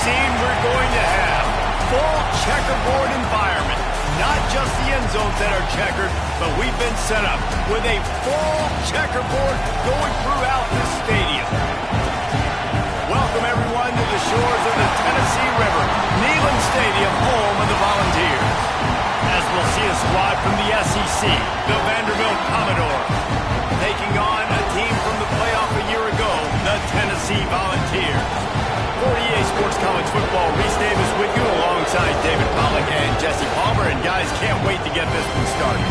scene we're going to have. Full checkerboard environment. Not just the end zones that are checkered, but we've been set up with a full checkerboard going throughout this stadium. Welcome, everyone, to the shores of the Tennessee River, Neyland Stadium, home of the Volunteers. As we'll see a squad from the SEC, the Vanderbilt Commodores, taking on a team from the playoff a year ago, the Tennessee Volunteers. For EA Sports College Football, Reese Davis with you alongside David Pollack and Jesse Palmer. And guys, can't wait to get this one started.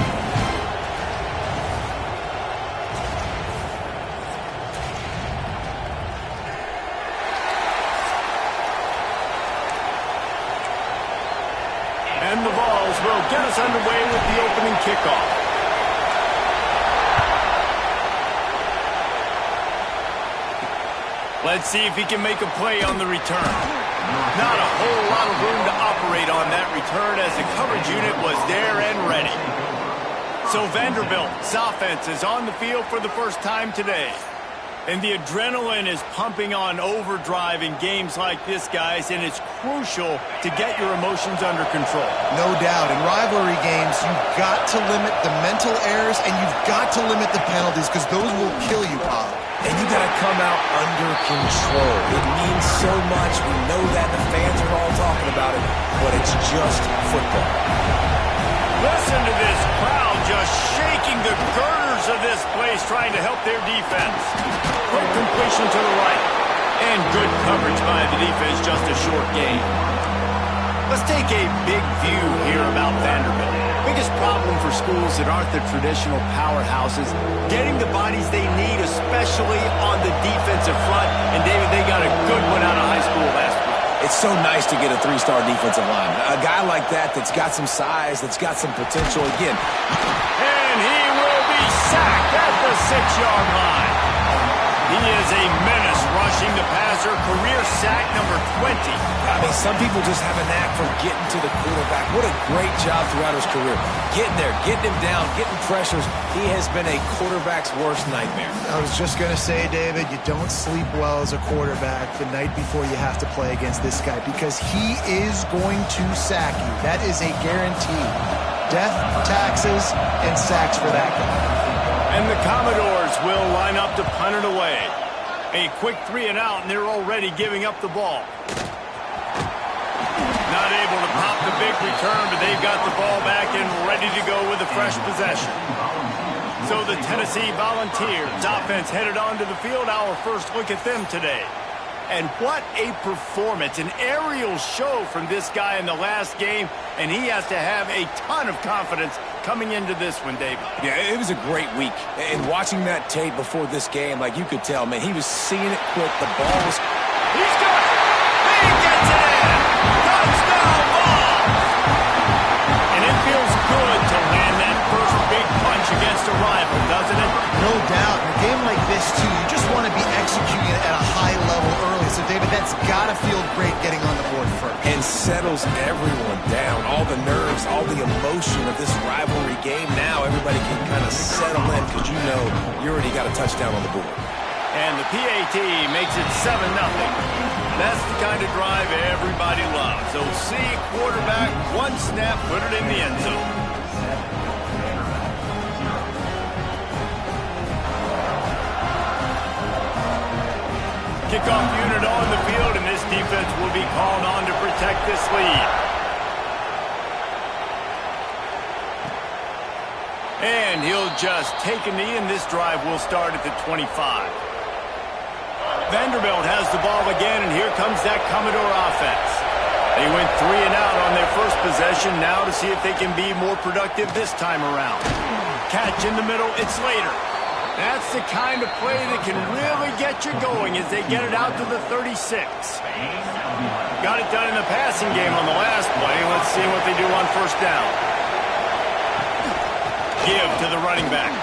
And the balls will get us underway with the opening kickoff. Let's see if he can make a play on the return. Not a whole lot of room to operate on that return as the coverage unit was there and ready. So Vanderbilt's offense is on the field for the first time today. And the adrenaline is pumping on overdrive in games like this, guys, and it's crucial to get your emotions under control. No doubt. In rivalry games, you've got to limit the mental errors and you've got to limit the penalties because those will kill you, Pop. And you got to come out under control. It means so much. We know that. The fans are all talking about it, but it's just football. Listen to this crowd just shaking the girders of this place trying to help their defense. Quick completion to the right. And good coverage by the defense, just a short gain. Let's take a big view here about Vanderbilt. Biggest problem for schools that aren't the traditional powerhouses, getting the bodies they need, especially on the defensive front. And, David, they got a good one out of high school last week. It's so nice to get a three-star defensive lineman. A guy like that's got some size, that's got some potential. Again. And he will be sacked at the 6-yard line. He is a menace rushing the passer, career sack number 20. I mean, some people just have a knack for getting to the quarterback. What a great job throughout his career. Getting there, getting him down, getting pressures. He has been a quarterback's worst nightmare. I was just going to say, David, you don't sleep well as a quarterback the night before you have to play against this guy because he is going to sack you. That is a guarantee. Death, taxes, and sacks for that guy. And the Commodores will line up to punt it away. A quick 3-and-out, and they're already giving up the ball. not able to pop the big return, but they've got the ball back and ready to go with a fresh possession. So the Tennessee Volunteers offense headed onto the field. Our first look at them today. And what a performance, an aerial show from this guy in the last game, and he has to have a ton of confidence coming into this one, David. Yeah, it was a great week. And watching that tape before this game, like you could tell, man, he was seeing it quick. The ball was... He's got it! He gets it in! Touchdown ball! And it feels good to land that first big punch against a rival, doesn't it? No doubt. In a game like this, too, you just want to be executing it at a high level early. So, David, that's got to feel great getting on the board first. And settles everyone down. All the nerves, all the emotion of this rivalry game. Now everybody can kind of settle in because you know you already got a touchdown on the board. And the PAT makes it 7-0. That's the kind of drive everybody loves. So, see, quarterback, one snap, put it in the end zone. Kickoff unit on the field, and this defense will be called on to protect this lead. And he'll just take a knee, and this drive will start at the 25. Vanderbilt has the ball again, and here comes that Commodore offense. They went 3 and out on their first possession, now to see if they can be more productive this time around. Catch in the middle, it's Slater. That's the kind of play that can really get you going as they get it out to the 36. Got it done in the passing game on the last play. Let's see what they do on first down. Give to the running back.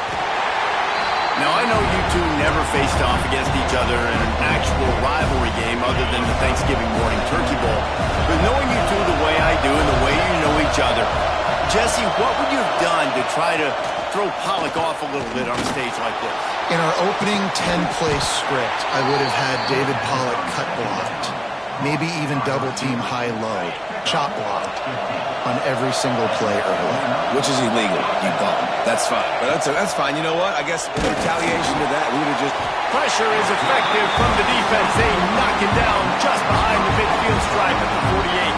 Now, I know you two never faced off against each other in an actual rivalry game other than the Thanksgiving morning turkey bowl. But knowing you two the way I do and the way you know each other, Jesse, what would you have done to try to throw Pollock off a little bit on a stage like this? In our opening 10-play script, I would have had David Pollock cut blocked, maybe even double-team high-low, chop blocked on every single play early. Which is illegal, you call it. That's fine. But that's fine. You know what? I guess in retaliation to that, we would have just... Pressure is effective from the defense. They knock it down just behind the midfield stripe at the 48.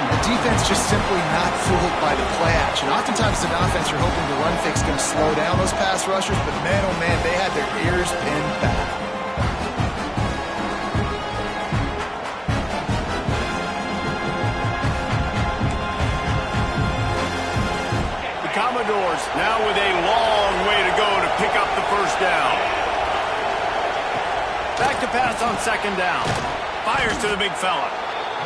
The defense just simply not fooled by the play action. Oftentimes, as an offense, you're hoping the run fix can slow down those pass rushers, but man, oh man, they had their ears pinned back. The Commodores now with a long way to go to pick up the first down. Back to pass on second down. Fires to the big fella.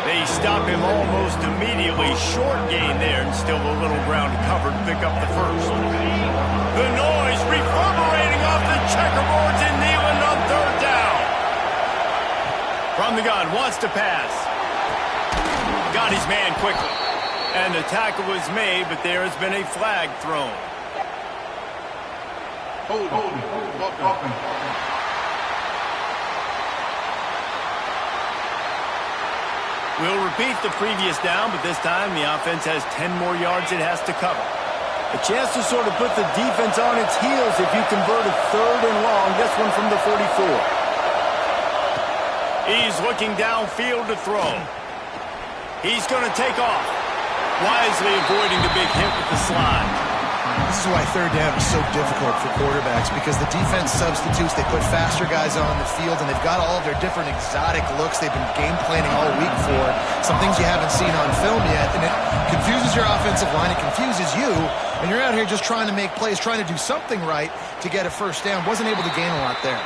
They stop him almost immediately. Short gain there, and still a little ground covered to pick up the first. The noise reverberating off the checkerboards in Neyland on third down. From the gun, wants to pass. Got his man quickly. And the tackle was made, but there has been a flag thrown. We'll repeat the previous down, but this time the offense has 10 more yards it has to cover. A chance to sort of put the defense on its heels if you convert a third and long, this one from the 44. He's looking downfield to throw. He's going to take off, wisely avoiding the big hit with the slide. This is why third down is so difficult for quarterbacks, because the defense substitutes. They put faster guys on the field, and they've got all of their different exotic looks they've been game planning all week for. Some things you haven't seen on film yet, and it confuses your offensive line. It confuses you, and you're out here just trying to make plays, trying to do something right to get a first down. Wasn't able to gain a lot there.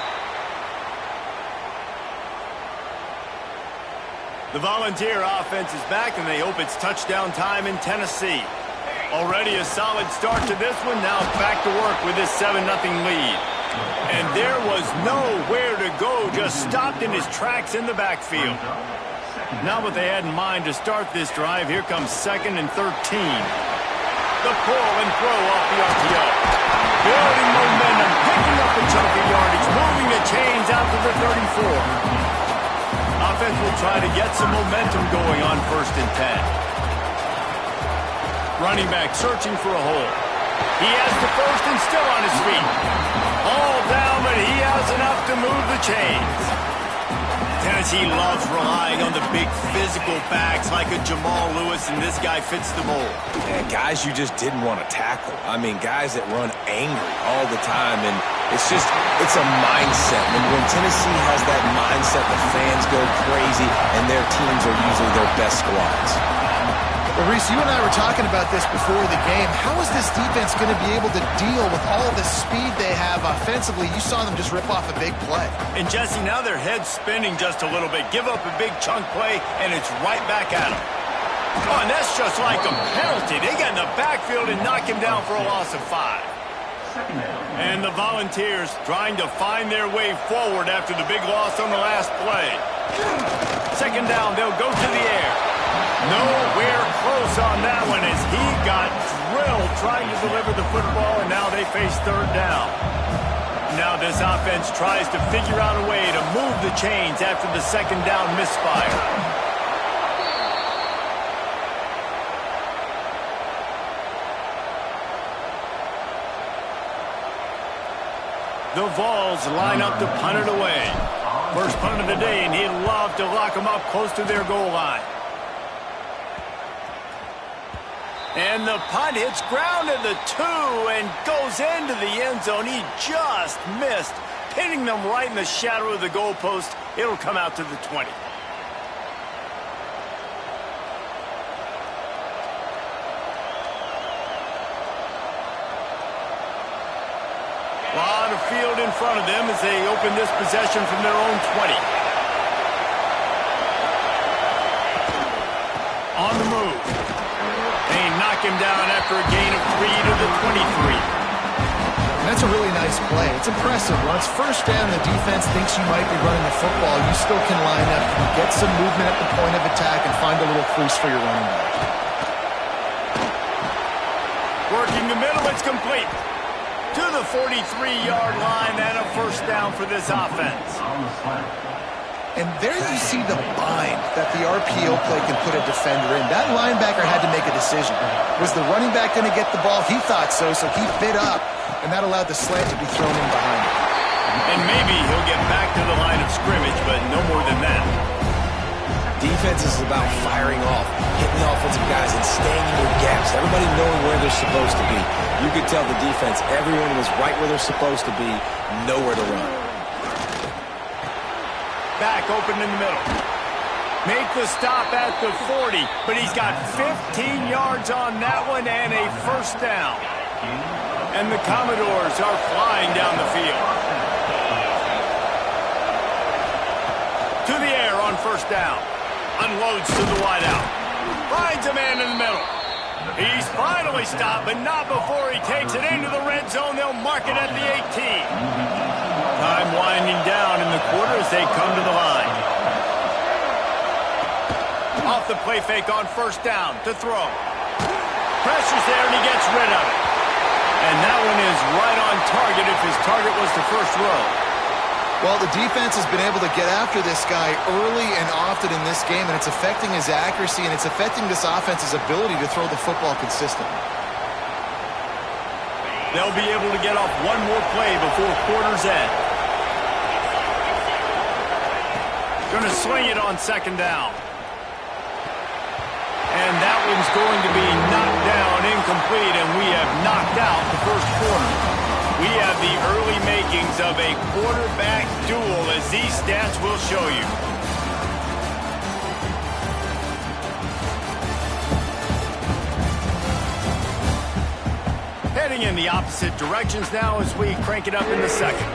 The Volunteer offense is back, and they hope it's touchdown time in Tennessee. Already a solid start to this one. Now back to work with this 7-0 lead. And there was nowhere to go. Just stopped in his tracks in the backfield. Not what they had in mind to start this drive. Here comes 2nd and 13. The pull and throw off the RPO. Building momentum, picking up a chunk of yardage, moving the chains out to the 34. Offense will try to get some momentum going on 1st and 10. Running back searching for a hole. He has the first and still on his feet. All down, but he has enough to move the chains. Tennessee loves relying on the big physical backs like a Jamal Lewis, and this guy fits the mold. And guys you just didn't want to tackle. I mean, guys that run angry all the time, and it's a mindset. When Tennessee has that mindset, the fans go crazy, and their teams are usually their best squads. Well, Reese, you and I were talking about this before the game. How is this defense going to be able to deal with all the speed they have offensively? You saw them just rip off a big play. And, Jesse, now their head's spinning just a little bit. Give up a big chunk play, and it's right back at them. Oh, and that's just like a penalty. They get in the backfield and knock him down for a loss of 5. And the Volunteers trying to find their way forward after the big loss on the last play. Second down, they'll go to the air. Nowhere close on that one as he got drilled trying to deliver the football, and now they face third down. Now this offense tries to figure out a way to move the chains after the second down misfire. The Vols line up to punt it away. First punt of the day, and he'd love to lock them up close to their goal line. And the punt hits ground at the 2 and goes into the end zone. He just missed, pinning them right in the shadow of the goalpost. It'll come out to the 20. A lot of field in front of them as they open this possession from their own 20. On the move. They knock him down after a gain of 3 to the 23. That's a really nice play. It's impressive. Once first down, the defense thinks you might be running the football. You still can line up, get some movement at the point of attack, and find a little crease for your running back. Working the middle, it's complete. To the 43-yard line, and a first down for this offense. And there you see the bind that the RPO play can put a defender in. That linebacker had to make a decision. Was the running back going to get the ball? He thought so, so he bit up, and that allowed the slant to be thrown in behind him. And maybe he'll get back to the line of scrimmage, but no more than that. Defense is about firing off, hitting the offensive guys, and staying in their gaps. Everybody knowing where they're supposed to be. You could tell the defense, everyone was right where they're supposed to be, nowhere to run. Back open in the middle. Make the stop at the 40, but he's got 15 yards on that one and a first down. And the Commodores are flying down the field. To the air on first down. Unloads to the wideout. Finds a man in the middle. He's finally stopped, but not before he takes it into the red zone. They'll mark it at the 18. Time winding down in the quarter as they come to the line. Off the play fake on first down to throw. Pressure's there and he gets rid of it. And that one is right on target if his target was the first row. Well, the defense has been able to get after this guy early and often in this game, and it's affecting his accuracy, and it's affecting this offense's ability to throw the football consistently. They'll be able to get off one more play before quarter's end. Going to swing it on second down. And that one's going to be knocked down, incomplete, and we have knocked out the first quarter. We have the early makings of a quarterback duel, as these stats will show you. Heading in the opposite directions now as we crank it up in the second.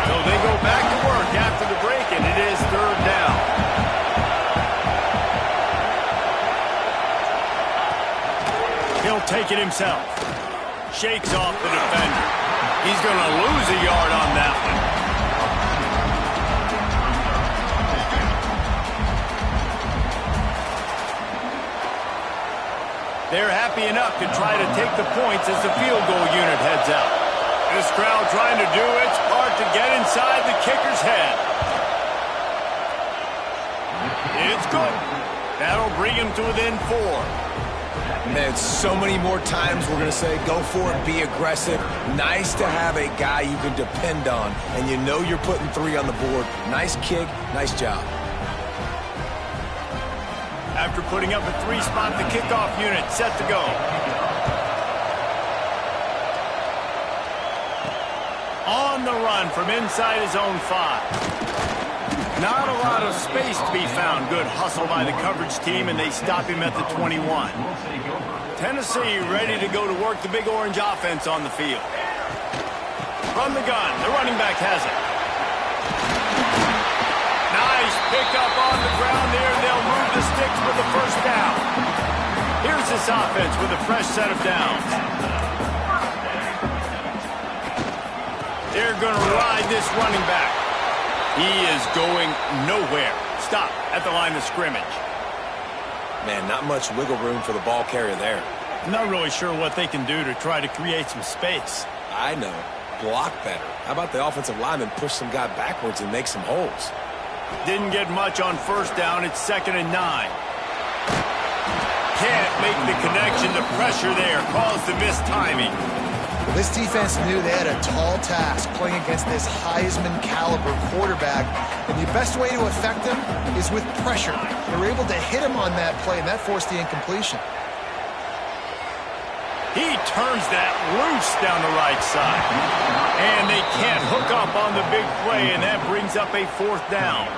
So they go back to work after the break, and it is third down. He'll take it himself. Shakes off the defender. He's going to lose a yard on that one. They're happy enough to try to take the points as the field goal unit heads out. This crowd trying to do its part to get inside the kicker's head. It's good. That'll bring him to within 4. Man, so many more times we're going to say, go for it, be aggressive. Nice to have a guy you can depend on, and you know you're putting 3 on the board. Nice kick, nice job. After putting up a 3-spot, the kickoff unit set to go. On the run from inside his own 5. Not a lot of space to be found. Good hustle by the coverage team, and they stop him at the 21. Tennessee ready to go to work the big orange offense on the field. From the gun, the running back has it. Nice pickup on the ground there. They'll move the sticks for the first down. Here's this offense with a fresh set of downs. They're going to ride this running back. He is going nowhere. Stop at the line of scrimmage. Man, not much wiggle room for the ball carrier there. Not really sure what they can do to try to create some space. I know. Block better. How about the offensive lineman push some guy backwards and make some holes? Didn't get much on first down. It's 2nd and 9. Can't make the connection. The pressure there caused the missed timing. Well, this defense knew they had a tall task playing against this Heisman caliber quarterback, and the best way to affect him is with pressure. They were able to hit him on that play, and that forced the incompletion. He turns that loose down the right side. And they can't hook up on the big play, and that brings up a 4th down.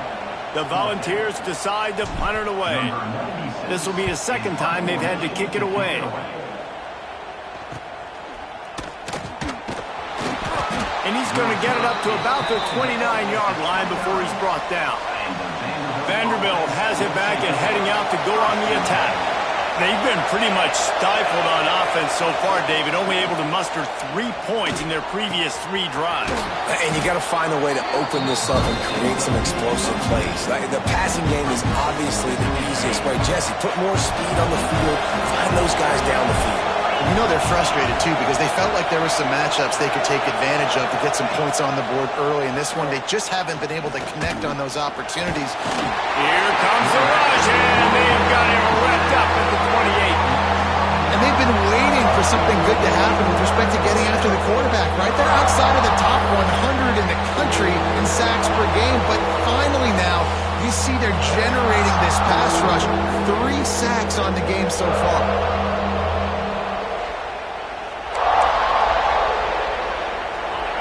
The Volunteers decide to punt it away. This will be the 2nd time they've had to kick it away. And he's going to get it up to about the 29-yard line before he's brought down. Vanderbilt has it back and heading out to go on the attack. They've been pretty much stifled on offense so far, David, only able to muster 3 points in their previous 3 drives. And you got to find a way to open this up and create some explosive plays. Like, the passing game is obviously the easiest way. Jesse, put more speed on the field, find those guys down the field. You know they're frustrated, too, because they felt like there were some matchups they could take advantage of to get some points on the board early. In this one, they just haven't been able to connect on those opportunities. Here comes the rush, and they've got him wrapped up at the 28. And they've been waiting for something good to happen with respect to getting after the quarterback, right? They're outside of the top 100 in the country in sacks per game, but finally now, you see they're generating this pass rush. 3 sacks on the game so far.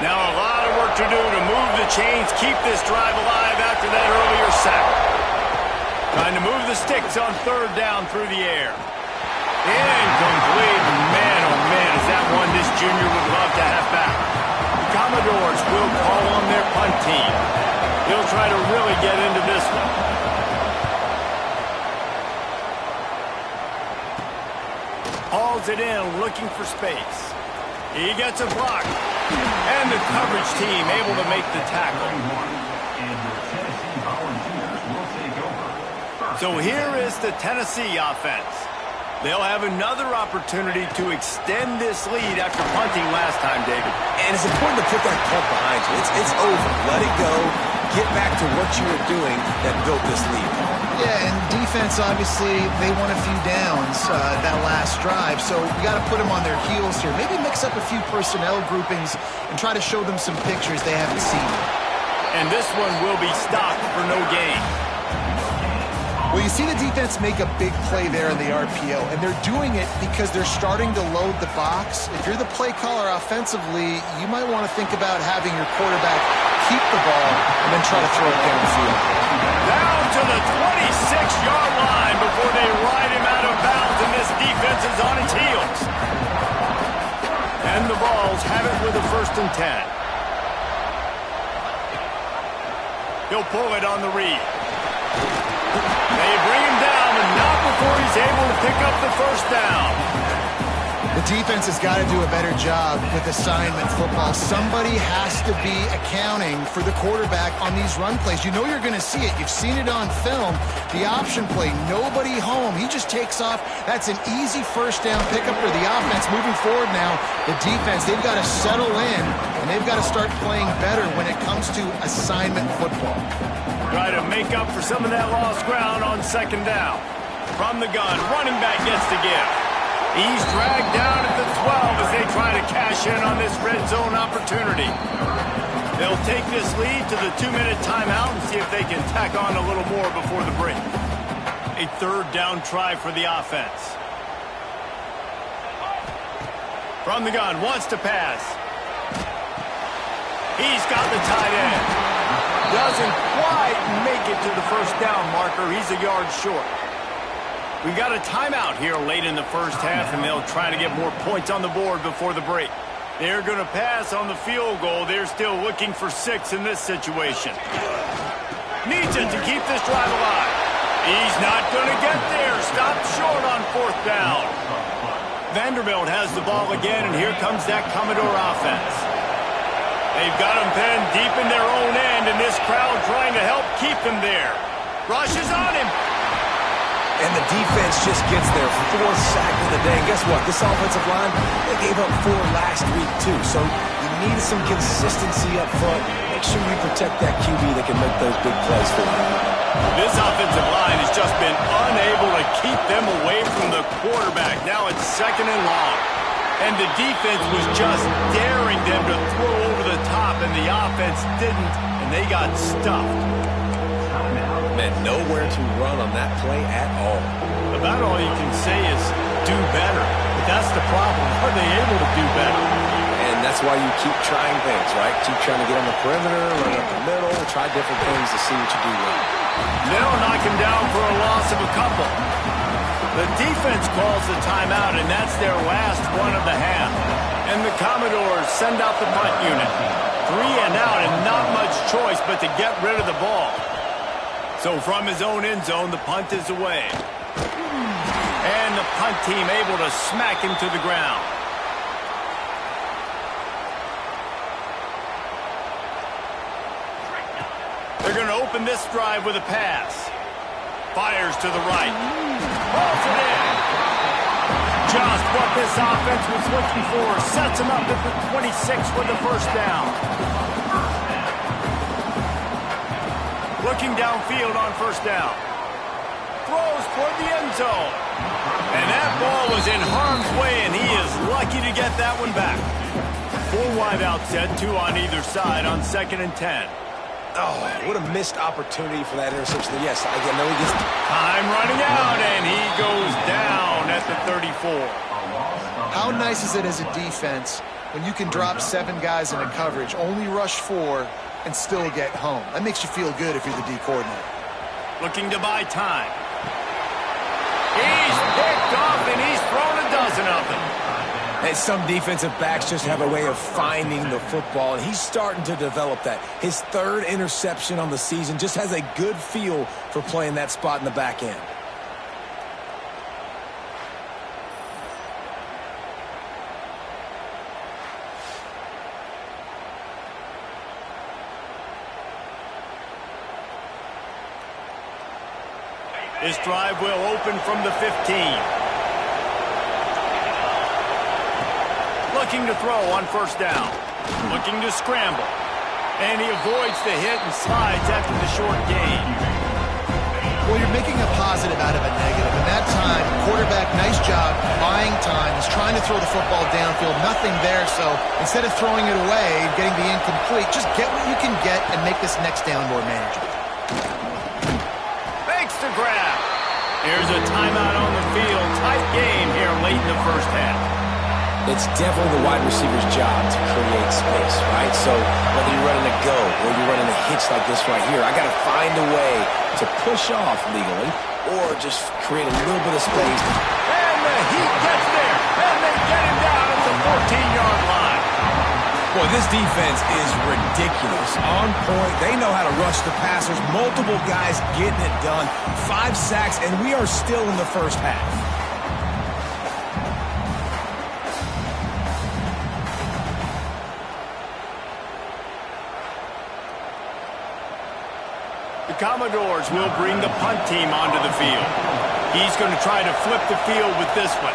Now a lot of work to do to move the chains, keep this drive alive after that earlier sack. Trying to move the sticks on 3rd down through the air. Incomplete. Man, oh man, is that one this junior would love to have back. The Commodores will call on their punt team. He'll try to really get into this one. Hauls it in, looking for space. He gets a block. And the coverage team able to make the tackle. So here is the Tennessee offense. They'll have another opportunity to extend this lead after punting last time, David. And it's important to put that punt behind you. It's over. Let it go. Get back to what you were doing that built this lead. Yeah, and defense, obviously, they won a few downs that last drive, so you got to put them on their heels here. Maybe mix up a few personnel groupings and try to show them some pictures they haven't seen. And this one will be stopped for no gain. Well, you see the defense make a big play there in the RPO, and they're doing it because they're starting to load the box. If you're the play caller offensively, you might want to think about having your quarterback keep the ball and then try to throw it downfield. Down to the 26-yard line before they ride him out of bounds, and this defense is on its heels. And the Vols have it with a 1st and 10. He'll pull it on the read. They bring him down, but not before he's able to pick up the 1st down. The defense has got to do a better job with assignment football. Somebody has to be accounting for the quarterback on these run plays. You know you're going to see it. You've seen it on film. The option play, nobody home. He just takes off. That's an easy 1st down pickup for the offense. Moving forward now, the defense, they've got to settle in, and they've got to start playing better when it comes to assignment football. Try to make up for some of that lost ground on 2nd down. From the gun, running back gets the give. He's dragged down at the 12 as they try to cash in on this red zone opportunity. They'll take this lead to the 2-minute timeout and see if they can tack on a little more before the break. A third down try for the offense. From the gun, wants to pass. He's got the tight end. Doesn't quite make it to the first down marker. He's a yard short. We've got a timeout here late in the first half, and they'll try to get more points on the board before the break. They're going to pass on the field goal. They're still looking for 6 in this situation. Needs it to keep this drive alive. He's not going to get there. Stopped short on 4th down. Vanderbilt has the ball again, and here comes that Commodore offense. They've got them pinned deep in their own end, and this crowd trying to help keep them there. Rushes on him. And the defense just gets their 4th sack of the day. And guess what? This offensive line, they gave up 4 last week, too. So you need some consistency up front. Make sure you protect that QB that can make those big plays for you. This offensive line has just been unable to keep them away from the quarterback. Now it's 2nd and long. And the defense was just daring them to throw over the top, and the offense didn't, and they got stuffed. Man, nowhere to run on that play at all. About all you can say is do better. But that's the problem. Are they able to do better? And that's why you keep trying things, right? Keep trying to get on the perimeter, run up the middle, try different things to see what you do well. They'll knock him down for a loss of a couple. The defense calls the timeout, and that's their last one of the half. And the Commodores send out the punt unit. 3 and out, and not much choice but to get rid of the ball. So from his own end zone, the punt is away. And the punt team able to smack him to the ground. They're going to open this drive with a pass. Fires to the right. Balls it in. Just what this offense was looking for. Sets him up at the 26 for the first down. Looking downfield on first down. Throws toward the end zone. And that ball was in harm's way, and he is lucky to get that one back. 4 wideouts set, 2 on either side on 2nd and 10. Oh, what a missed opportunity for that interception. Yes, I know he gets... Time running out, and he goes down at the 34. How nice is it as a defense when you can drop 7 guys in a coverage, only rush 4, and still get home? That makes you feel good if you're the D coordinator. Looking to buy time. He's picked off, and he's thrown a dozen of them. And some defensive backs just have a way of finding the football, and he's starting to develop that. His 3rd interception on the season, just has a good feel for playing that spot in the back end. This drive will open from the 15. Looking to throw on first down. Looking to scramble. And he avoids the hit and slides after the short gain. Well, you're making a positive out of a negative. And that time, quarterback, nice job, buying time. He's trying to throw the football downfield. Nothing there, so instead of throwing it away, getting the incomplete, just get what you can get and make this next down more manageable. Makes the grab. Here's a timeout on the field. Tight game here late in the first half. It's definitely the wide receiver's job to create space, right? So whether you're running a go or you're running a hitch like this right here, I got to find a way to push off legally or just create a little bit of space. And the heat gets there, and they get him down at the 14-yard line. Boy, this defense is ridiculous. On point, they know how to rush the passers. Multiple guys getting it done. 5 sacks, and we are still in the first half. The Commodores will bring the punt team onto the field. He's going to try to flip the field with this one.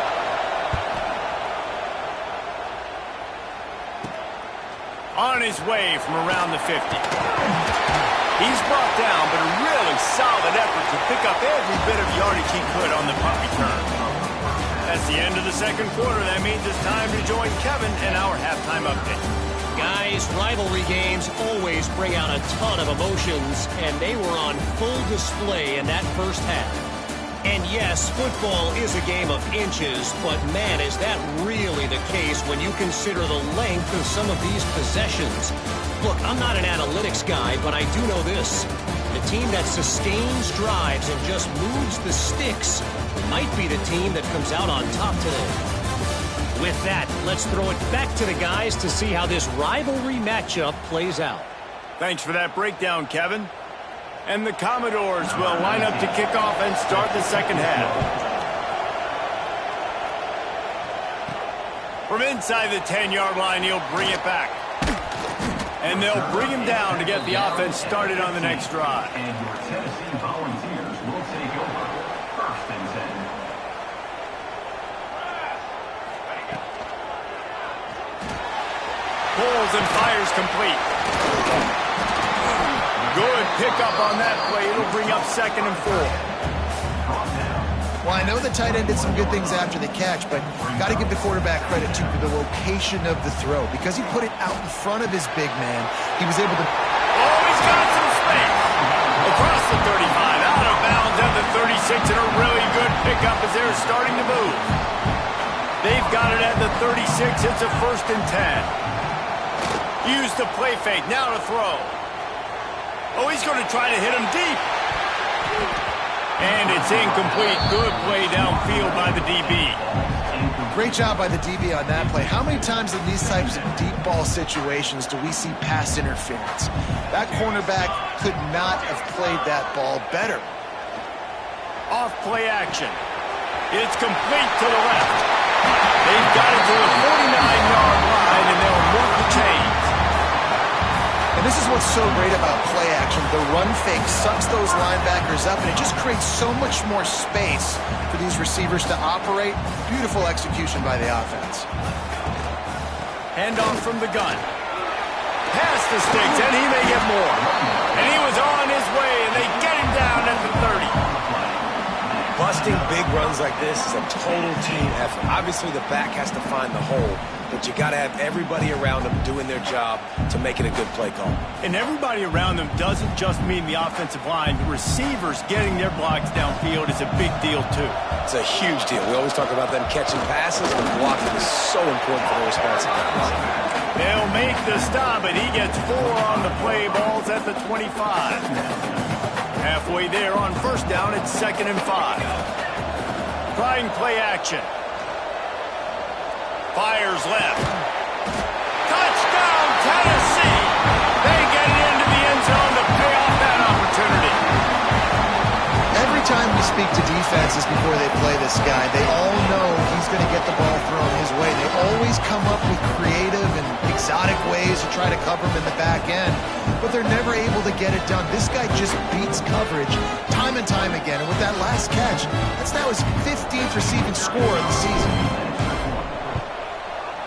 On his way from around the 50. He's brought down, but a really solid effort to pick up every bit of yardage he could on the punt return. That's the end of the second quarter. That means it's time to join Kevin in our halftime update. Guys, rivalry games always bring out a ton of emotions, and they were on full display in that first half. And yes, football is a game of inches, but man, is that really the case when you consider the length of some of these possessions. Look, I'm not an analytics guy, but I do know this. The team that sustains drives and just moves the sticks might be the team that comes out on top today. With that, let's throw it back to the guys to see how this rivalry matchup plays out. Thanks for that breakdown, Kevin. And the Commodores will line up to kick off and start the second half. From inside the 10-yard line, he'll bring it back. And they'll bring him down to get the offense started on the next drive. And your Tennessee Volunteers will take over 1st and 10. Pulls and fires complete. Good pickup on that play. It'll bring up 2nd and 4. Well, I know the tight end did some good things after the catch, but you got to give the quarterback credit, too, for the location of the throw. Because he put it out in front of his big man, he was able to... Oh, he's got some space. Across the 35, out of bounds at the 36, and a really good pickup as they're starting to move. They've got it at the 36. It's a 1st and 10. Use the play fake. Now to throw. Oh, he's going to try to hit him deep. And it's incomplete. Good play downfield by the DB. Great job by the DB on that play. How many times in these types of deep ball situations do we see pass interference? That cornerback could not have played that ball better. Off play action. It's complete to the left. They've got it to the 49-yard line, and they'll move the chains. And this is what's so great about play action. The run fake sucks those linebackers up, and it just creates so much more space for these receivers to operate. Beautiful execution by the offense. Handoff from the gun. Past the sticks, and he may get more. And he was on his way, and they get him down at the 30. Busting big runs like this is a total team effort. Obviously, the back has to find the hole, but you got to have everybody around them doing their job to make it a good play call. And everybody around them doesn't just mean the offensive line. The receivers getting their blocks downfield is a big deal, too. It's a huge deal. We always talk about them catching passes, but blocking is so important for the responsive guys. They'll make the stop, and he gets 4 on the play. Balls at the 25. Halfway there on 1st down, it's 2nd and 5. Trying play action. Fires left. Touchdown, Tennessee! They get it into the end zone to pay off that opportunity. Every time we speak to defenses before they play this guy, they all know he's going to get the ball thrown his way. They always come up with creative and exotic ways to try to cover him in the back end, but they're never able to get it done. This guy just beats coverage time and time again, and with that last catch, that's now his 15th receiving score of the season.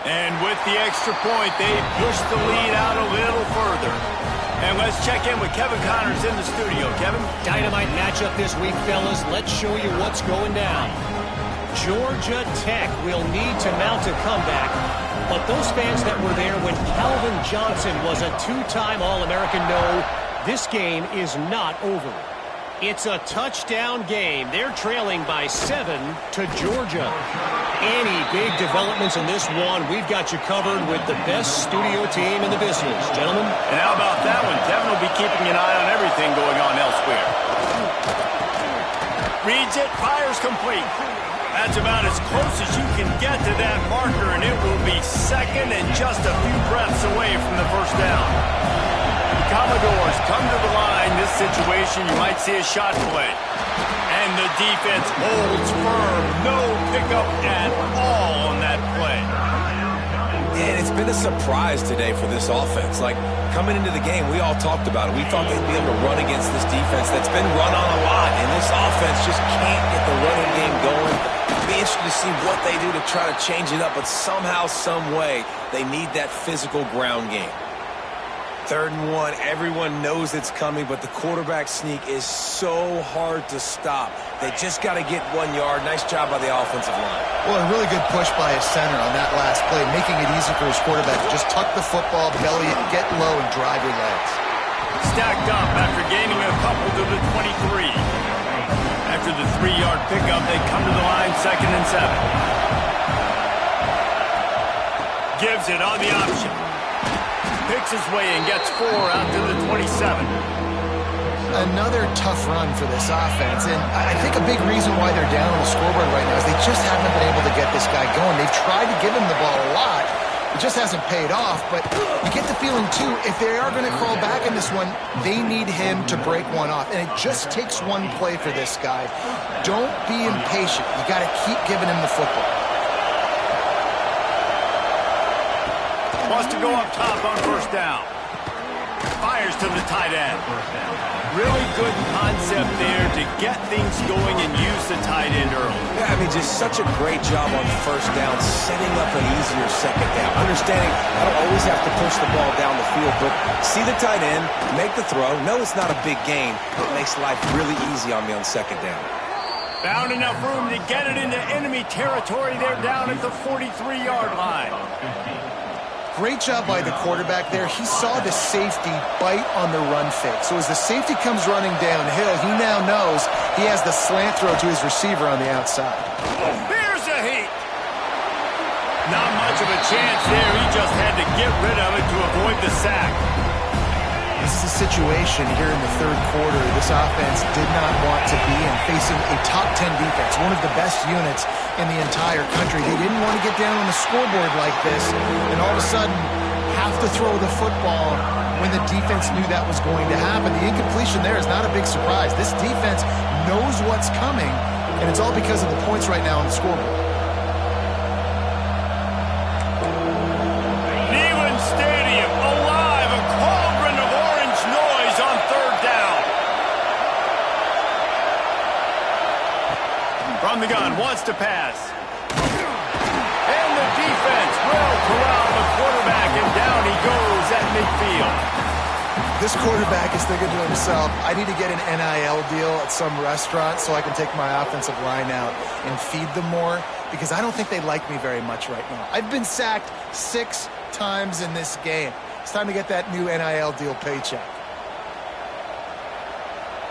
And with the extra point, they push the lead out a little further. And let's check in with Kevin Connors in the studio. Kevin? Dynamite matchup this week, fellas. Let's show you what's going down. Georgia Tech will need to mount a comeback, but those fans that were there when Calvin Johnson was a 2-time All-American know this game is not over. It's a touchdown game. They're trailing by 7 to Georgia. Any big developments in this one, we've got you covered with the best studio team in the business. Gentlemen? And how about that one? Kevin will be keeping an eye on everything going on elsewhere. Reads it, fires complete. That's about as close as you can get to that marker, and it will be 2nd and just a few breaths away from the 1st down. The Commodores come to the line. This situation, you might see a shot play. And the defense holds firm. No pickup at all on that play. And it's been a surprise today for this offense. Like, coming into the game, we all talked about it. We thought they'd be able to run against this defense that's been run on a lot. And this offense just can't get the running game going. It'll be interesting to see what they do to try to change it up. But somehow, some way, they need that physical ground game. 3rd and 1, everyone knows it's coming, but the quarterback sneak is so hard to stop. They just got to get 1 yard. Nice job by the offensive line. Well, a really good push by his center on that last play, making it easy for his quarterback to just tuck the football, belly it, get low, and drive your legs. Stacked up after gaining a couple to the 23. After the 3-yard pickup, they come to the line 2nd and 7. Gives it on the option. Picks his way and gets 4 out to the 27. Another tough run for this offense, and I think a big reason why they're down on the scoreboard right now is they just haven't been able to get this guy going. They've tried to give him the ball a lot. It just hasn't paid off, but you get the feeling, too, if they are going to crawl back in this one, they need him to break one off, and it just takes one play for this guy. Don't be impatient. You got to keep giving him the football. Wants to go up top on 1st down. Fires to the tight end. Really good concept there to get things going and use the tight end early. Yeah, I mean, just such a great job on 1st down, setting up an easier 2nd down. Understanding I don't always have to push the ball down the field, but see the tight end, make the throw. No, it's not a big gain, but it makes life really easy on me on 2nd down. Found enough room to get it into enemy territory there down at the 43-yard line. Great job by the quarterback there. He saw the safety bite on the run fake. So as the safety comes running downhill, he now knows he has the slant throw to his receiver on the outside. There's a heat. Not much of a chance there. He just had to get rid of it to avoid the sack. This is a situation here in the 3rd quarter this offense did not want to be in, facing a top 10 defense, one of the best units in the entire country. They didn't want to get down on the scoreboard like this and all of a sudden have to throw the football when the defense knew that was going to happen. The incompletion there is not a big surprise. This defense knows what's coming, and it's all because of the points right now on the scoreboard. From the gun, wants to pass. And the defense will corral the quarterback, and down he goes at midfield. This quarterback is thinking to himself, I need to get an NIL deal at some restaurant so I can take my offensive line out and feed them more, because I don't think they like me very much right now. I've been sacked 6 times in this game. It's time to get that new NIL deal paycheck.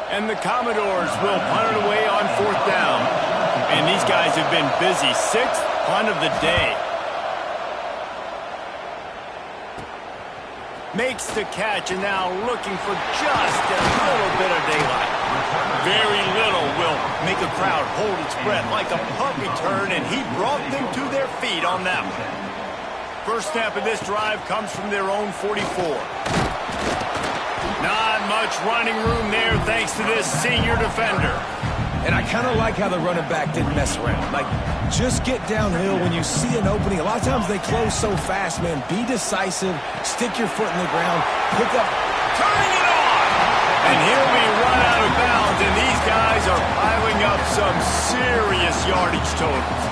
And the Commodores will punt it away on 4th down. And these guys have been busy. 6th punt of the day. Makes the catch and now looking for just a little bit of daylight. Very little will make a crowd hold its breath like a punt return, and he brought them to their feet on that one. First snap of this drive comes from their own 44. Not much running room there thanks to this senior defender. And I kind of like how the running back didn't mess around. Like, just get downhill when you see an opening. A lot of times they close so fast, man. Be decisive. Stick your foot in the ground. Pick up. Turning it on! And he'll be run out of bounds, and these guys are piling up some serious yardage totals.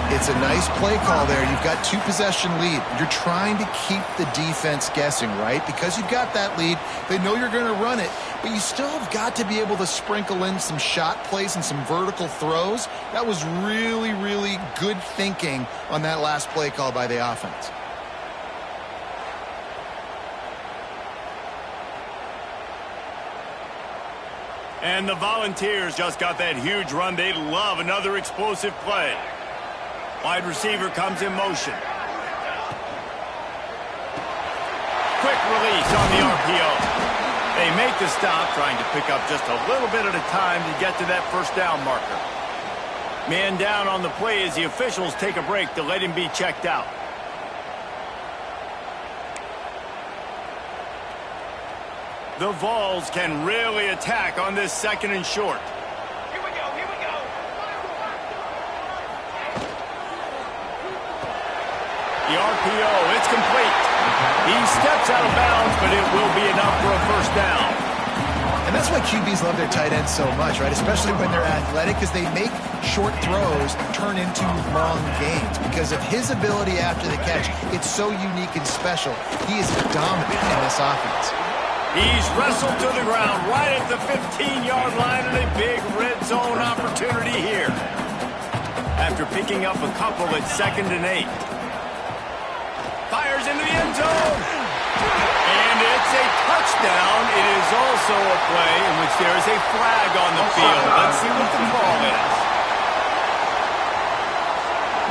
It's a nice play call there. You've got 2-possession lead. You're trying to keep the defense guessing, right? Because you've got that lead, they know you're going to run it, but you still have got to be able to sprinkle in some shot plays and some vertical throws. That was really, really good thinking on that last play call by the offense. And the Volunteers just got that huge run. They love another explosive play. Wide receiver comes in motion. Quick release on the RPO. They make the stop, trying to pick up just a little bit at a time to get to that 1st down marker. Man down on the play as the officials take a break to let him be checked out. The Vols can really attack on this 2nd and short. The RPO, it's complete. He steps out of bounds, but it will be enough for a 1st down. And that's why QBs love their tight ends so much, right? Especially when they're athletic, because they make short throws turn into long gains. Because of his ability after the catch, it's so unique and special. He is dominant in this offense. He's wrestled to the ground right at the 15-yard line, and a big red zone opportunity here. After picking up a couple at 2nd and 8. Fires into the end zone. And it's a touchdown. It is also a play in which there is a flag on the field. Let's see what the call is.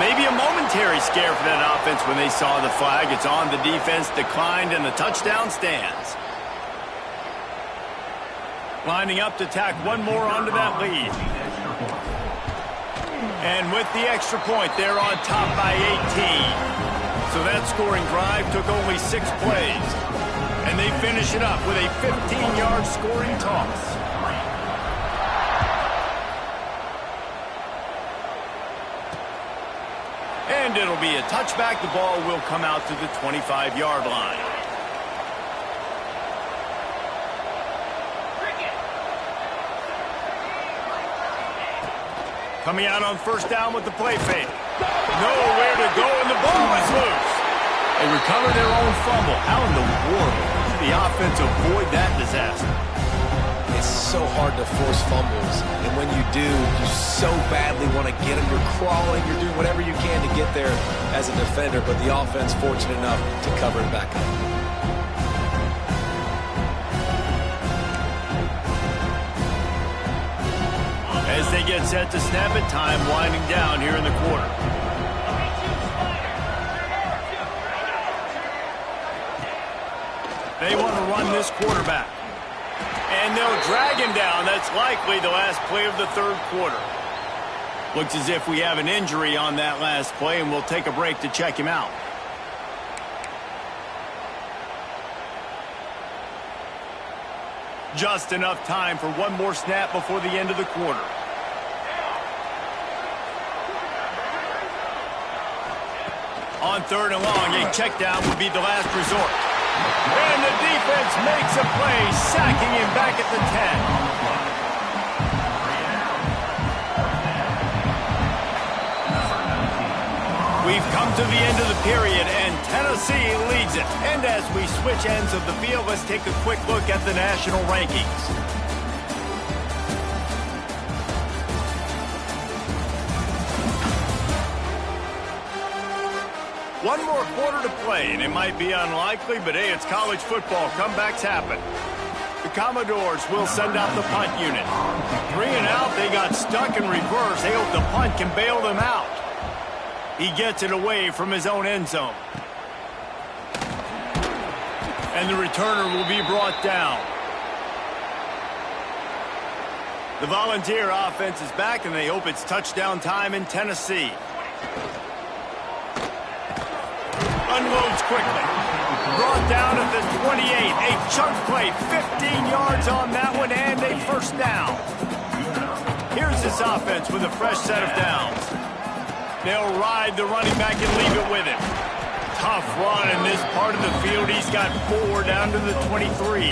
Maybe a momentary scare for that offense when they saw the flag. It's on, the defense declined, and the touchdown stands. Lining up to tack one more onto that lead. And with the extra point, they're on top by 18. So that scoring drive took only 6 plays. And they finish it up with a 15-yard scoring toss. And it'll be a touchback. The ball will come out to the 25-yard line. Coming out on 1st down with the play fake. Nowhere to go, and the ball is loose. They recover their own fumble. How in the world did the offense avoid that disaster? It's so hard to force fumbles, and when you do, you so badly want to get them. You're crawling, you're doing whatever you can to get there as a defender, but the offense fortunate enough to cover it back up. As they get set to snap it, time winding down here in the quarter. They want to run this quarterback. And they'll drag him down. That's likely the last play of the 3rd quarter. Looks as if we have an injury on that last play, and we'll take a break to check him out. Just enough time for one more snap before the end of the quarter. On 3rd and long, a check down would be the last resort. And the defense makes a play, sacking him back at the 10. We've come to the end of the period, and Tennessee leads it. And as we switch ends of the field, let's take a quick look at the national rankings. One more quarter to play, and it might be unlikely, but hey, it's college football. Comebacks happen. The Commodores will send out the punt unit. 3 and out, they got stuck in reverse. They hope the punt can bail them out. He gets it away from his own end zone. And the returner will be brought down. The Volunteer offense is back, and they hope it's touchdown time in Tennessee. Unloads quickly. Brought down at the 28. A chunk play. 15 yards on that one, and a 1st down. Here's this offense with a fresh set of downs. They'll ride the running back and leave it with him. Tough run in this part of the field. He's got 4 down to the 23.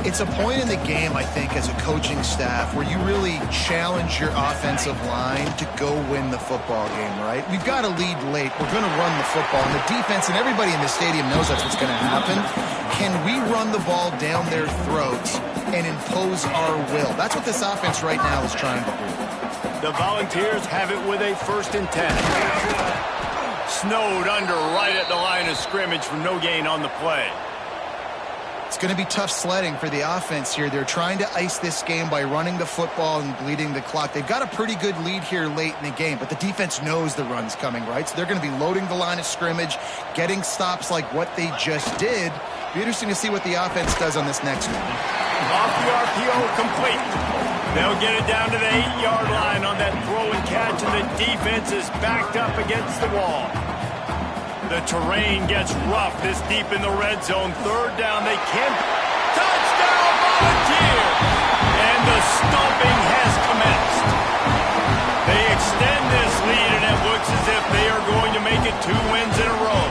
It's a point in the game, I think, as a coaching staff where you really challenge your offensive line to go win the football game, right? We've got to lead late. We're going to run the football. And the defense and everybody in the stadium knows that's what's going to happen. Can we run the ball down their throats and impose our will? That's what this offense right now is trying to do. The Volunteers have it with a 1st and 10. Snowed under right at the line of scrimmage for no gain on the play. It's going to be tough sledding for the offense here. They're trying to ice this game by running the football and bleeding the clock. They've got a pretty good lead here late in the game, but the defense knows the run's coming, right? So they're going to be loading the line of scrimmage, getting stops like what they just did. Be interesting to see what the offense does on this next one. Off the RPO, complete. They'll get it down to the 8-yard line on that throw and catch, and the defense is backed up against the wall. The terrain gets rough this deep in the red zone. 3rd down, they can. Touchdown, Volunteer! And the stomping has commenced. They extend this lead, and it looks as if they are going to make it 2 wins in a row.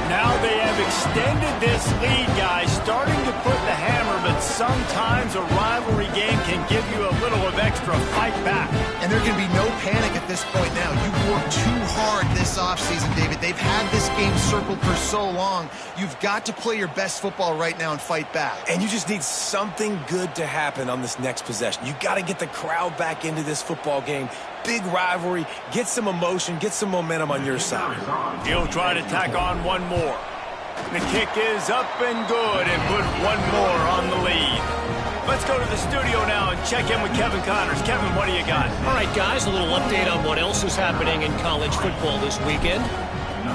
Now they have extended this lead, guys, starting to put the hammer, but sometimes a rivalry game can give you a little of extra fight back. And there can be no panic at this point now. You've worked too hard this this offseason, David. They've had this game circled for so long. You've got to play your best football right now and fight back. And you just need something good to happen on this next possession. You got to get the crowd back into this football game. Big rivalry. Get some emotion. Get some momentum on your side. He'll try to tack on one more. The kick is up and good and put one more on the lead. Let's go to the studio now and check in with Kevin Connors. Kevin, what do you got? All right, guys, a little update on what else is happening in college football this weekend.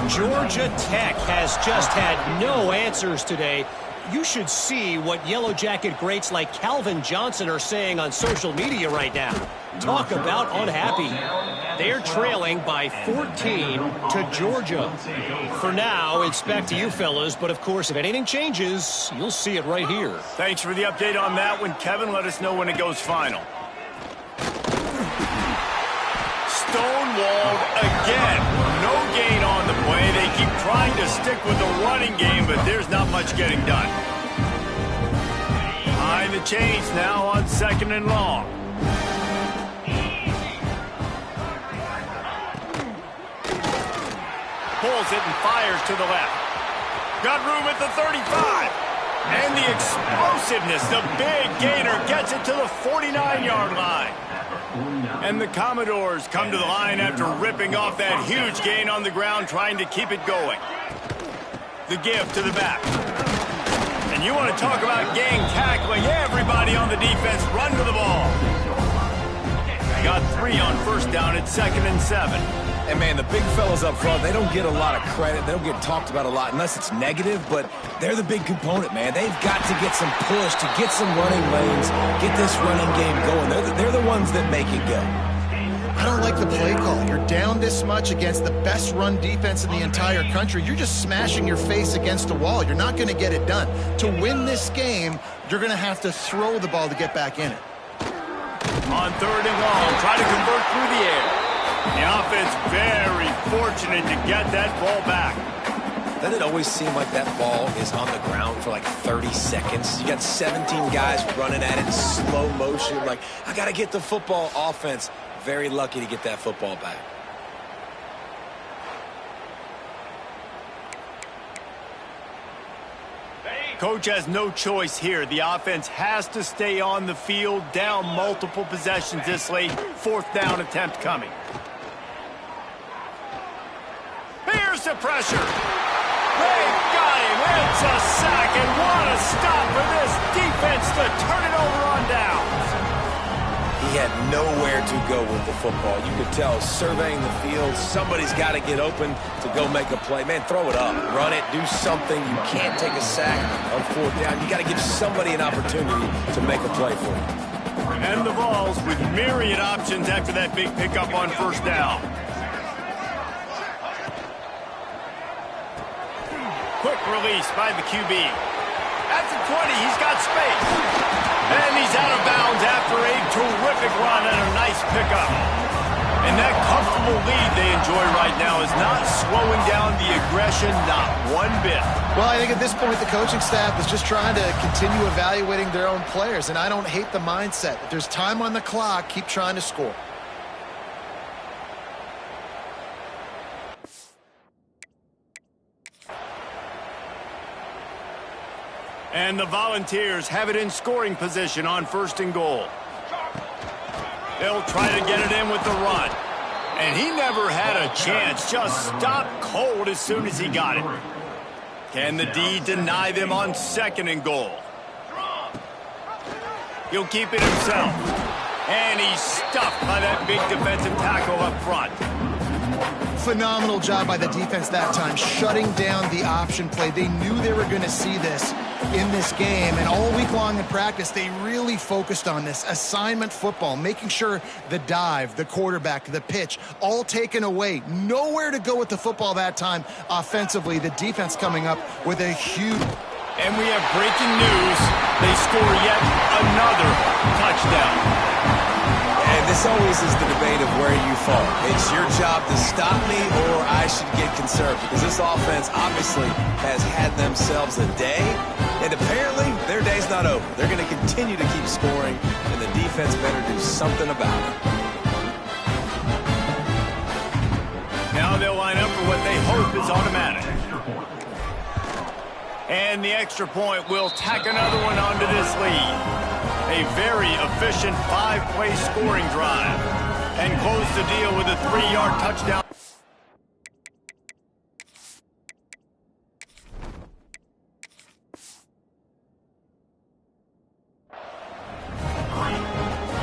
Georgia Tech has just had no answers today. You should see what Yellow Jacket greats like Calvin Johnson are saying on social media right now. Talk about unhappy. They're trailing by 14 to Georgia. For now, it's back to you fellas, but of course, if anything changes, you'll see it right here. Thanks for the update on that one, Kevin. Let us know when it goes final. Stonewalled again. No gain on the play. They keep trying to stick with the running game, but there's not much getting done. Behind the chains now on 2nd and long. Pulls it and fires to the left. Got room at the 35. And the explosiveness, the big gainer gets it to the 49-yard line. And the Commodores come to the line after ripping off that huge gain on the ground, trying to keep it going. The give to the back. And you want to talk about gang tackling. Everybody on the defense run to the ball. Got 3 on 1st down at 2nd and 7. And, man, the big fellas up front, they don't get a lot of credit. They don't get talked about a lot unless it's negative, but they're the big component, man. They've got to get some push, to get some running lanes, get this running game going. They're the ones that make it go. I don't like the play call. You're down this much against the best run defense in the entire country. You're just smashing your face against a wall. You're not going to get it done. To win this game, you're going to have to throw the ball to get back in it. On 3rd and long, try to convert through the air. The offense very fortunate to get that ball back. Doesn't it always seem like that ball is on the ground for like 30 seconds? You got 17 guys running at it in slow motion. Like, I got to get the football. Offense very lucky to get that football back. Coach has no choice here. The offense has to stay on the field, down multiple possessions this late. 4th down attempt coming. Here's the pressure. They've got him. It's a sack, and what a stop for this defense to turn it over on downs. He had nowhere to go with the football. You could tell, surveying the field, somebody's got to get open to go make a play. Man, throw it up, run it, do something. You can't take a sack on 4th down. You got to give somebody an opportunity to make a play for you. And the Vols with myriad options after that big pickup on 1st down. Quick release by the QB. At the 20, he's got space. And he's out of bounds after a terrific run and a nice pickup. And that comfortable lead they enjoy right now is not slowing down the aggression, not one bit. Well, I think at this point the coaching staff is just trying to continue evaluating their own players, and I don't hate the mindset. If there's time on the clock, keep trying to score. And the Volunteers have it in scoring position on 1st and goal. They'll try to get it in with the run. And he never had a chance, just stopped cold as soon as he got it. Can the D deny them on 2nd and goal? He'll keep it himself. And he's stuffed by that big defensive tackle up front. Phenomenal job by the defense that time, shutting down the option play. They knew they were going to see this in this game, and all week long in practice, they really focused on this assignment football, making sure the dive, the quarterback, the pitch, all taken away. Nowhere to go with the football that time offensively. The defense coming up with a huge... And we have breaking news. They score yet another touchdown. And this always is the debate of where you fall. It's your job to stop me, or I should get conserved, because this offense obviously has had themselves a day, and apparently their day's not over. They're going to continue to keep scoring, and the defense better do something about it. Now they'll line up loop is automatic. And the extra point will tack another one onto this lead. A very efficient 5-play scoring drive. And close the deal with a 3-yard touchdown.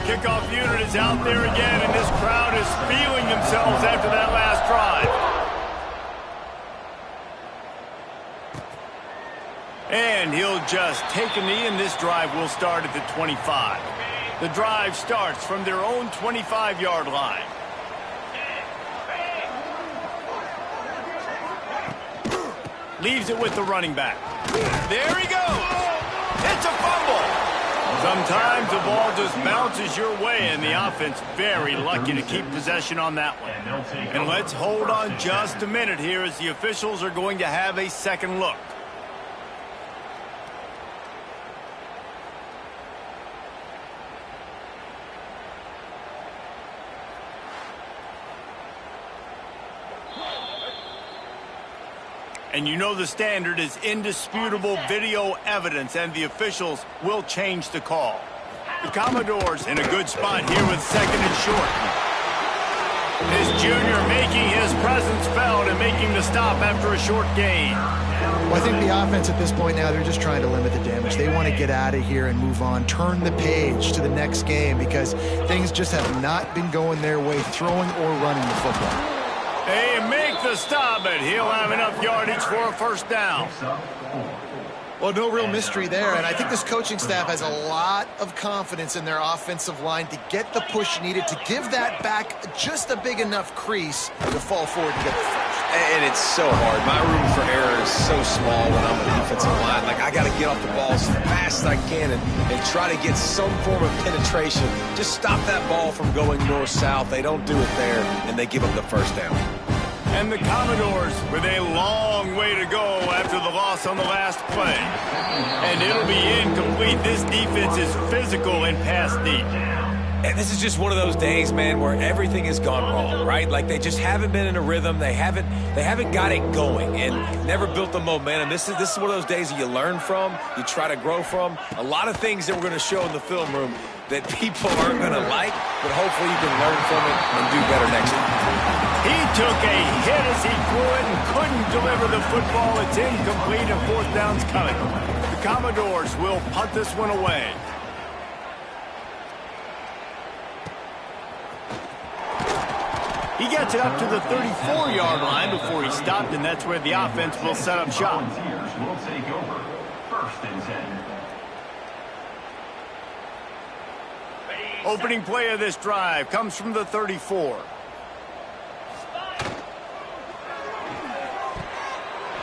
Kickoff unit is out there again, and this crowd is feeling themselves after that last drive. And he'll just take a knee, and this drive will start at the 25. The drive starts from their own 25-yard line. Leaves it with the running back. There he goes. It's a fumble. Sometimes the ball just bounces your way, and the offense very lucky to keep possession on that one. And let's hold on just a minute here as the officials are going to have a second look. And you know the standard is indisputable video evidence, and the officials will change the call. The Commodores in a good spot here with second and short. His junior making his presence felt and making the stop after a short gain. Well, I think the offense at this point now, they're just trying to limit the damage. They want to get out of here and move on, turn the page to the next game, because things just have not been going their way, throwing or running the football. They make the stop, but he'll have enough yardage for a first down. Well, no real mystery there, and I think this coaching staff has a lot of confidence in their offensive line to get the push needed to give that back just a big enough crease to fall forward and get the first. And it's so hard. My room for error is so small when I'm a defensive line. Like, I got to get off the ball as fast as I can and try to get some form of penetration. Just stop that ball from going north-south. They don't do it there, and they give up the first down. And the Commodores with a long way to go after the loss on the last play. And it'll be incomplete. This defense is physical and pass deep. And this is just one of those days, man, where everything has gone wrong, right? Like, they just haven't been in a rhythm. They haven't got it going and never built the momentum. This is one of those days that you learn from, you try to grow from. A lot of things that we're going to show in the film room that people aren't going to like, but hopefully you can learn from it and do better next time. He took a hit as he threw it and couldn't deliver the football. It's incomplete and fourth down's coming. The Commodores will punt this one away. He gets it up to the 34-yard line before he stopped, and that's where the offense will set up shop. Will take over. First and 10. Opening play of this drive comes from the 34.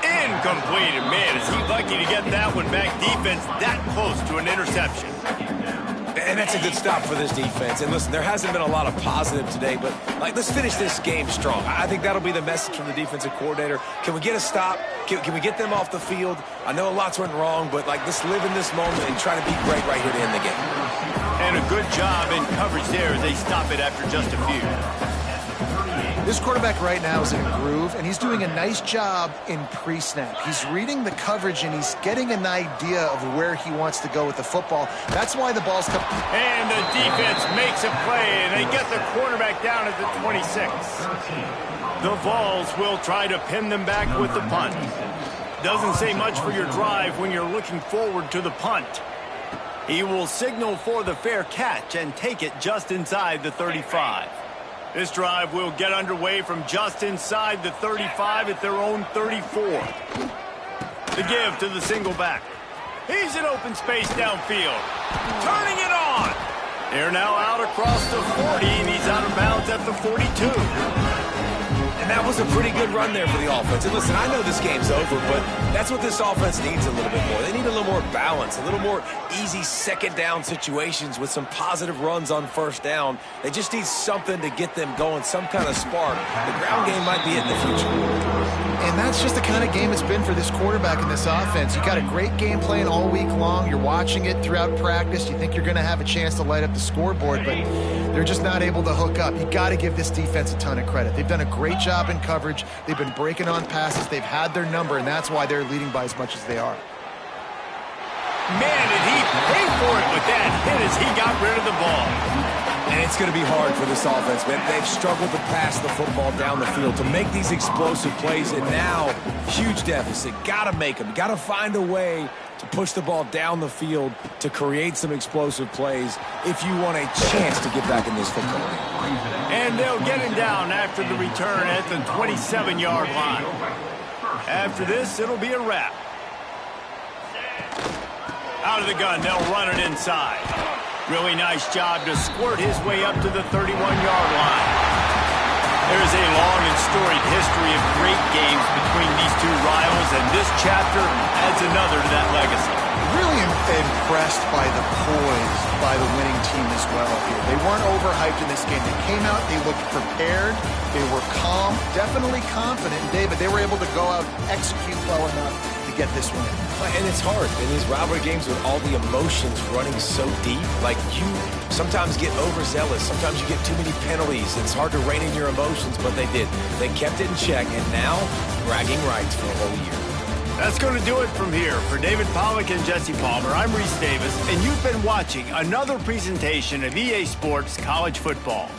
Incomplete, and man, is he lucky to get that one back. Defense that close to an interception. And that's a good stop for this defense. And listen, there hasn't been a lot of positive today, but like, let's finish this game strong. I think that'll be the message from the defensive coordinator. Can we get a stop? Can we get them off the field? I know a lot's went wrong, but like, let's live in this moment and try to be great right here to end the game. And a good job in coverage there as they stop it after just a few. This quarterback right now is in a groove, and he's doing a nice job in pre-snap. He's reading the coverage, and he's getting an idea of where he wants to go with the football. That's why the ball's coming. And the defense makes a play, and they get the quarterback down at the 26. The Vols will try to pin them back with the punt. Doesn't say much for your drive when you're looking forward to the punt. He will signal for the fair catch and take it just inside the 35. This drive will get underway from just inside the 35 at their own 34. The give to the single back. He's in open space downfield. Turning it on. They're now out across the 40, and he's out of bounds at the 42. And that was a pretty good run there for the offense. And listen, I know this game's over, but that's what this offense needs a little bit more. They need a little more balance, a little more easy second down situations with some positive runs on first down. They just need something to get them going, some kind of spark. The ground game might be it in the future. And that's just the kind of game it's been for this quarterback in this offense. You got a great game plan all week long. You're watching it throughout practice. You think you're going to have a chance to light up the scoreboard, but they're just not able to hook up. You got to give this defense a ton of credit. They've done a great job job in coverage. They've been breaking on passes. They've had their number, and that's why they're leading by as much as they are. Man, did he pay for it with that hit as he got rid of the ball. And it's going to be hard for this offense, man. They've struggled to pass the football down the field, to make these explosive plays, and now, huge deficit. Got to make them. Got to find a way to push the ball down the field to create some explosive plays if you want a chance to get back in this football game. And they'll get him down after the return at the 27-yard line. After this, it'll be a wrap. Out of the gun, they'll run it inside. Really nice job to squirt his way up to the 31-yard line. There's a long and storied history of great games between these two rivals, and this chapter adds another to that legacy. Really impressed by the poise by the winning team as well here. They weren't overhyped in this game. They came out, they looked prepared, they were calm, definitely confident. And David, they were able to go out and execute well enough to get this win. And it's hard in these rivalry games with all the emotions running so deep. Like, you sometimes get overzealous. Sometimes you get too many penalties. It's hard to rein in your emotions, but they did. They kept it in check, and now bragging rights for a whole year. That's going to do it from here. For David Pollack and Jesse Palmer, I'm Reese Davis, and you've been watching another presentation of EA Sports College Football.